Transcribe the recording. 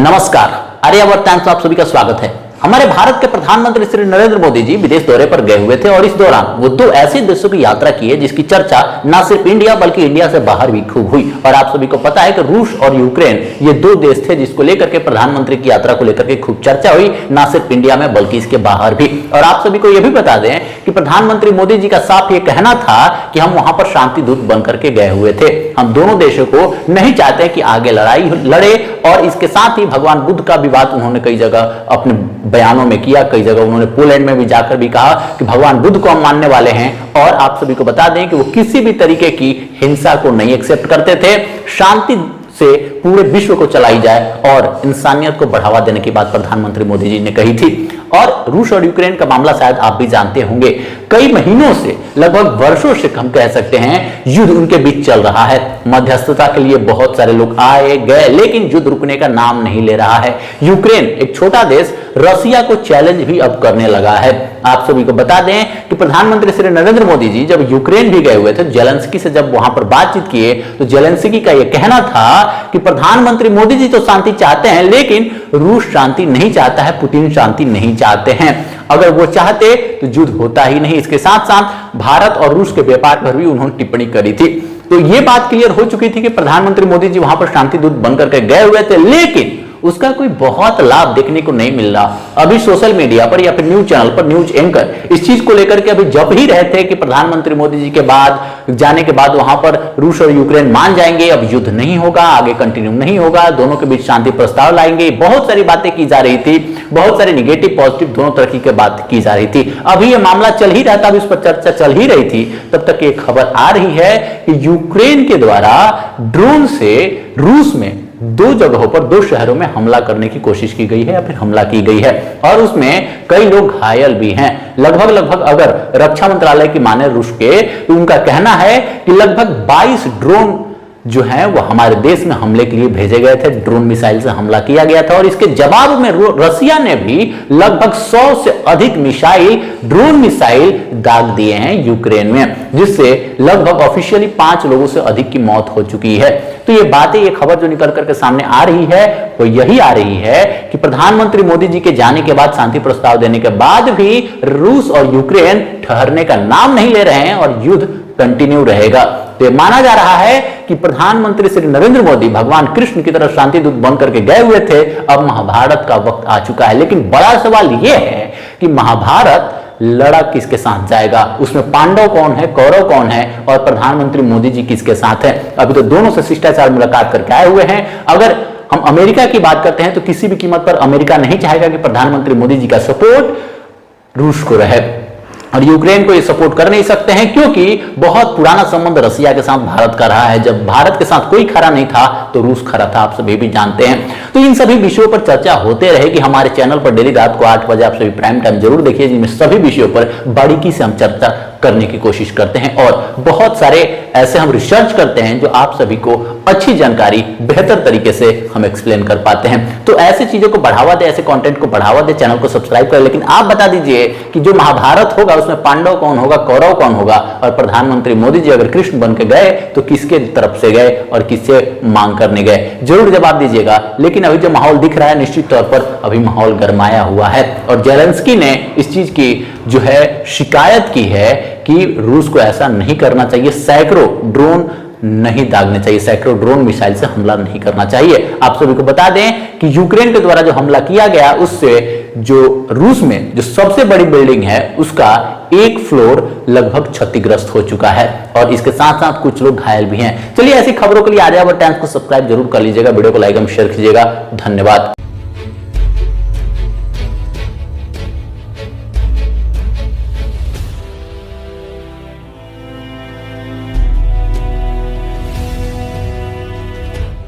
नमस्कार, आर्यावर्त टाइम्स में आप सभी का स्वागत है। हमारे भारत के प्रधानमंत्री श्री नरेंद्र मोदी जी विदेश दौरे पर गए हुए थे और इस दौरान वो दो ऐसे देशों की यात्रा की है जिसकी चर्चा न सिर्फ इंडिया बल्कि इंडिया से बाहर भी खूब हुई। और आप सभी को पता है कि रूस और यूक्रेन ये दो देश थे जिसको लेकर के प्रधानमंत्री की यात्रा को लेकर के खूब चर्चा हुई, न सिर्फ इंडिया में बल्कि इसके बाहर भी। और आप सभी को यह भी बता दें कि प्रधानमंत्री मोदी जी का साफ ये कहना था कि हम वहां पर शांति दूत बन करके गए हुए थे। हम दोनों देशों को नहीं चाहते कि आगे लड़ाई लड़े। और इसके साथ ही भगवान बुद्ध का भी बात उन्होंने कई जगह अपने बयानों में किया। कई जगह उन्होंने पोलैंड में भी जाकर भी कहा कि भगवान बुद्ध को हम मानने वाले हैं। और आप सभी को बता दें कि वो किसी भी तरीके की हिंसा को नहीं एक्सेप्ट करते थे। शांति से पूरे विश्व को चलाई जाए और इंसानियत को बढ़ावा देने की बात प्रधानमंत्री मोदी जी ने कही थी। और रूस और यूक्रेन का मामला शायद आप भी जानते होंगे, कई महीनों से लगभग वर्षों से हम कह सकते हैं युद्ध उनके बीच चल रहा है। मध्यस्थता के लिए बहुत सारे लोग आए गए लेकिन युद्ध रुकने का नाम नहीं ले रहा है। यूक्रेन एक छोटा देश रसिया को चैलेंज भी अब करने लगा है। आप सभी को बता दें कि प्रधानमंत्री श्री नरेंद्र मोदी जी जब यूक्रेन भी गए हुए थे, जेलेंस्की से जब वहां पर बातचीत किए तो जेलेंस्की का यह कहना था कि प्रधानमंत्री मोदी जी तो शांति चाहते हैं लेकिन रूस शांति नहीं चाहता है, पुतिन शांति नहीं चाहते हैं। अगर वो चाहते तो युद्ध होता ही नहीं। इसके साथ साथ भारत और रूस के व्यापार पर भी उन्होंने टिप्पणी करी थी। तो ये बात क्लियर हो चुकी थी कि प्रधानमंत्री मोदी जी वहां पर शांति दूत बनकर के गए हुए थे लेकिन उसका कोई बहुत लाभ देखने को नहीं मिल रहा। अभी सोशल मीडिया पर या फिर न्यूज चैनल पर न्यूज एंकर इस चीज को लेकर के अभी जब ही रहे थे कि प्रधानमंत्री मोदी जी के बाद जाने के बाद वहां पर रूस और यूक्रेन मान जाएंगे, अब युद्ध नहीं होगा, आगे कंटिन्यू नहीं होगा, दोनों के बीच शांति प्रस्ताव लाएंगे। बहुत सारी बातें की जा रही थी, बहुत सारी निगेटिव पॉजिटिव दोनों तरह की बात की जा रही थी। अभी ये मामला चल ही रहा था, अभी उस पर चर्चा चल ही रही थी, तब तक एक खबर आ रही है कि यूक्रेन के द्वारा ड्रोन से रूस में दो जगहों पर, दो शहरों में हमला करने की कोशिश की गई है या फिर हमला की गई है और उसमें कई लोग घायल भी हैं। लगभग अगर रक्षा मंत्रालय की माने रूस के तो उनका कहना है कि लगभग 22 ड्रोन जो है वो हमारे देश में हमले के लिए भेजे गए थे। ड्रोन मिसाइल से हमला किया गया था और इसके जवाब में रसिया ने भी लगभग 100 से अधिक मिसाइल, ड्रोन मिसाइल दाग दिए हैं यूक्रेन में, जिससे लगभग ऑफिशियली 5 लोगों से अधिक की मौत हो चुकी है। तो ये बातें, ये खबर जो निकल करके सामने आ रही है वो यही आ रही है कि प्रधानमंत्री मोदी जी के जाने के बाद, शांति प्रस्ताव देने के बाद भी रूस और यूक्रेन ठहरने का नाम नहीं ले रहे हैं और युद्ध कंटिन्यू रहेगा। तो माना जा रहा है कि प्रधानमंत्री श्री नरेंद्र मोदी भगवान कृष्ण की तरह शांति दूत बन करके गए हुए थे। अब महाभारत का वक्त आ चुका है। लेकिन बड़ा सवाल यह है कि महाभारत लड़ा किसके साथ जाएगा, उसमें पांडव कौन है, कौरव कौन है और प्रधानमंत्री मोदी जी किसके साथ है। अभी तो दोनों से शिष्टाचार मुलाकात करके आए हुए हैं। अगर हम अमेरिका की बात करते हैं तो किसी भी कीमत पर अमेरिका नहीं चाहेगा कि प्रधानमंत्री मोदी जी का सपोर्ट रूस को रहे और यूक्रेन को ये सपोर्ट कर नहीं सकते हैं क्योंकि बहुत पुराना संबंध रसिया के साथ भारत का रहा है। जब भारत के साथ कोई खड़ा नहीं था तो रूस खड़ा था, आप सभी भी जानते हैं। तो इन सभी विषयों पर चर्चा होते रहेगी। हमारे चैनल पर डेली रात को 8 बजे आप सभी प्राइम टाइम जरूर देखिए, जिनमें सभी विषयों पर बारीकी से हम चर्चा करने की कोशिश करते हैं और बहुत सारे ऐसे हम रिसर्च करते हैं जो आप सभी को अच्छी जानकारी बेहतर तरीके से हम एक्सप्लेन कर पाते हैं। तो ऐसी चीजों को बढ़ावा दे, ऐसे कंटेंट को बढ़ावा दे, चैनल को सब्सक्राइब करें। लेकिन आप बता दीजिए कि जो महाभारत होगा उसमें पांडव कौन होगा, कौरव कौन होगा और प्रधानमंत्री मोदी जी अगर कृष्ण बन के गए तो किसके तरफ से गए और किससे मांग करने गए, जरूर जवाब दीजिएगा। लेकिन अभी जो माहौल दिख रहा है निश्चित तौर पर अभी माहौल गरमाया हुआ है और जेलेंस्की ने इस चीज की जो है शिकायत की है कि रूस को ऐसा नहीं करना चाहिए, सैकड़ों ड्रोन नहीं दागने चाहिए, सैकड़ों ड्रोन मिसाइल से हमला नहीं करना चाहिए। आप सभी को बता दें कि यूक्रेन के द्वारा जो हमला किया गया उससे जो रूस में जो सबसे बड़ी बिल्डिंग है उसका एक फ्लोर लगभग क्षतिग्रस्त हो चुका है और इसके साथ साथ कुछ लोग घायल भी हैं। चलिए ऐसी खबरों के लिए आर्यावर्त टाइम्स को सब्सक्राइब जरूर कर लीजिएगा, वीडियो को लाइक एवं शेयर कीजिएगा। धन्यवाद।